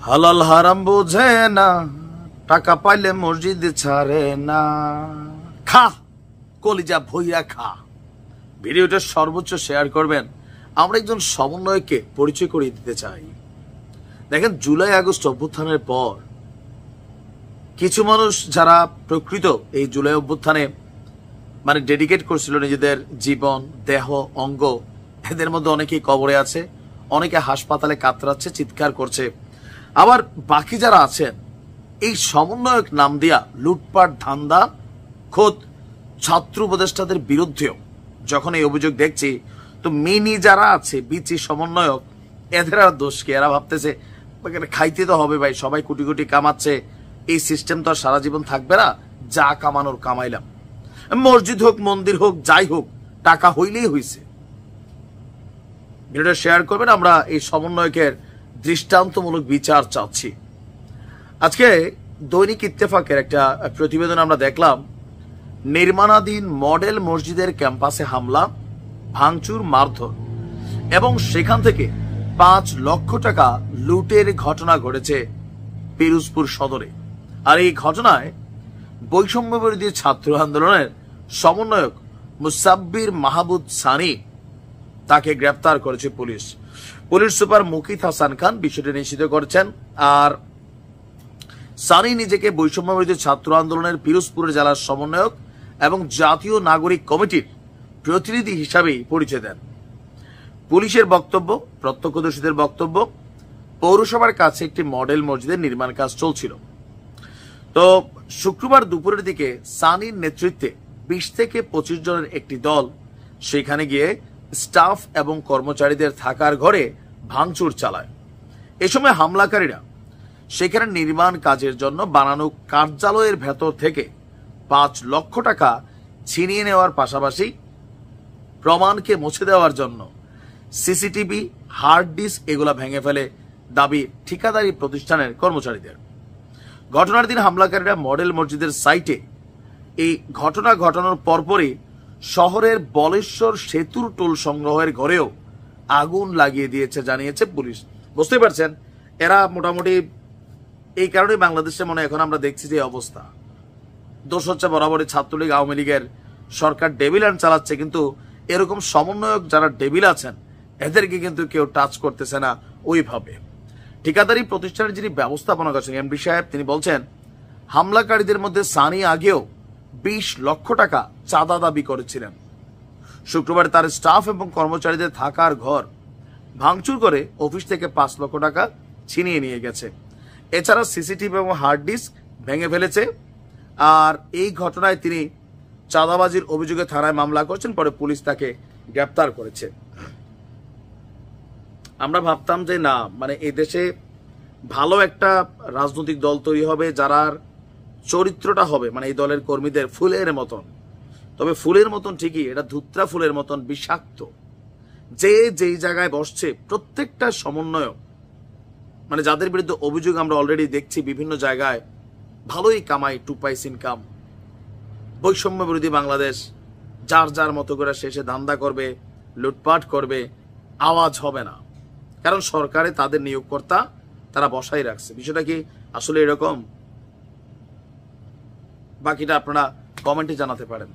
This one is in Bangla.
হালাল হারাম বোঝে না, টাকা পাইলে মসজিদ ছাড়ে না। খা কলিজা ভইয়া খা। ভিডিওটা সর্বোচ্চ শেয়ার করবেন। আমরা একজন সমন্বয়কে পরিচয় করিয়ে দিতে চাই। দেখেন, জুলাই আগস্ট অভ্যুত্থানের পর কিছু মানুষ যারা প্রকৃত এই জুলাই অভ্যুত্থানে মানে ডেডিকেট করছিল নিজেদের জীবন, দেহ, অঙ্গ, এদের মধ্যে অনেকেই কবরে আছে, অনেকে হাসপাতালে কাতরাচ্ছে, চিৎকার করছে। আবার বাকি যারা আছেন এই সমন্বয়ক নাম দিয়া লুটপাট ধান্দা, খোদ ছাত্র উপদেষ্টাদের বিরুদ্ধেও যখন এই অভিযোগ দেখছি, তো মিনি যারা আছে বিচি সমন্বয়ক, এদের আর দোষ কি? এরা ভাবতেছে খাইতে তো হবে ভাই, সবাই কোটি কোটি কামাচ্ছে, এই সিস্টেম তো আর সারা জীবন থাকবে না, যা কামানোর কামাইলাম। মসজিদ হোক, মন্দির হোক, যাই হোক, টাকা হইলেই হইছে। ভিডিওটা শেয়ার করবেন। আমরা এই সমন্বয়কের দৃষ্টান্তমূলক বিচার চাচ্ছি। আজকে দৈনিক ইত্তেফাকের একটা প্রতিবেদন আমরা দেখলাম, নির্মাণাধীন মডেল মসজিদের ক্যাম্পাসে হামলা, ভাঙচুর, মারধর এবং সেখান থেকে 5 লক্ষ টাকা লুটের ঘটনা ঘটেছে পিরোজপুর সদরে। আর এই ঘটনায় বৈষম্য বিরোধী ছাত্র আন্দোলনের সমন্বয়ক মুসাব্বির মাহবুব সানি, তাকে গ্রেপ্তার করেছে police. Police super Mukit Hasan Khan বিষয়টি নিশ্চিত করেছেন। আর সানি নিজেকে বৈষম্য বিরোধী ছাত্র আন্দোলনের পিরোজপুরের জেলার সমন্বয়ক এবং জাতীয় নাগরিক কমিটির প্রতিনিধি হিসাবেই পরিচয় দেন। পুলিশের বক্তব্য, প্রত্যক্ষদর্শীদের বক্তব্য, পৌরসভার কাছে একটি মডেল মসজিদের নির্মাণ কাজ চলছিল। তো শুক্রবার দুপুরের দিকে সানির নেতৃত্বে 20 থেকে 25 জনের একটি দল সেখানে গিয়ে স্টাফ এবং কর্মচারীদের থাকার ঘরে ভাঙচুর চালায়। এ সময় হামলাকারীরা সেখানে নির্মাণ কাজের জন্য বানানো কার্যালয়ের ভেতর থেকে 5 লক্ষ টাকা ছিনিয়ে নেওয়ার পাশাপাশি প্রমাণকে মুছে দেওয়ার জন্য সিসিটিভি, হার্ড ডিস্ক এগুলা ভেঙে ফেলে দাবি ঠিকাদারি প্রতিষ্ঠানের কর্মচারীদের। ঘটনার দিন হামলাকারীরা মডেল মসজিদের সাইটে এই ঘটনা ঘটানোর পরপরই শহরের বলেশ্বর সেতুর টোল সংগ্রহের ঘরেও আগুন লাগিয়ে দিয়েছে জানিয়েছে পুলিশ। বুঝতে পারছেন, এরা মোটামুটি এই কারণে বাংলাদেশে মনে এখন আমরা দেখছি যে অবস্থা। দোষ হচ্ছে বরাবরই ছাত্রলীগ, আওয়ামী লীগের সরকার ডেভিল হ্যান্ড চালাচ্ছে, কিন্তু এরকম সমন্বয়ক যারা ডেভিল আছেন এদেরকে কিন্তু কেউ টাচ করতেছে না ওইভাবে। ঠিকাদারি প্রতিষ্ঠানের যিনি ব্যবস্থাপনা করছেন এমডি সাহেব, তিনি বলছেন হামলাকারীদের মধ্যে সানি আগেও 20 লক্ষ টাকা চাঁদা দাবি করেছিলেন। শুক্রবার তার স্টাফ এবং কর্মচারীদের থাকার ঘর ভাঙচুর করে অফিস থেকে 5 লক্ষ টাকা ছিনিয়ে নিয়ে গেছে। এছাড়া সিসিটিভি এবং হার্ড ডিস্ক ভেঙে ফেলেছে। আর এই ঘটনায় তিনি চাঁদাবাজির অভিযোগে থানায় মামলা করেছেন, পরে পুলিশ তাকে গ্রেপ্তার করেছে। আমরা ভাবতাম যে না, মানে এই দেশে ভালো একটা রাজনৈতিক দল তৈরি হবে যারার চরিত্রটা হবে, মানে এই দলের কর্মীদের ফুলের মতন। তবে ফুলের মতন ঠিকই, এটা ধুত্রা ফুলের মতন বিষাক্ত। যে যেই জায়গায় বসছে প্রত্যেকটা সমন্বয়, মানে যাদের বিরুদ্ধে অভিযোগ আমরা অলরেডি দেখছি বিভিন্ন জায়গায়, ভালোই কামাই, 2 পয়সা ইনকাম। বৈষম্য বিরোধী বাংলাদেশ, যার যার মতো করে শেষে ধান্দা করবে, লুটপাট করবে, আওয়াজ হবে না, কারণ সরকারে তাদের নিয়োগকর্তা তারা বসাই রাখছে। বিষয়টা কি আসলে এরকম? বাকিটা আপনারা কমেন্টে জানাতে পারেন।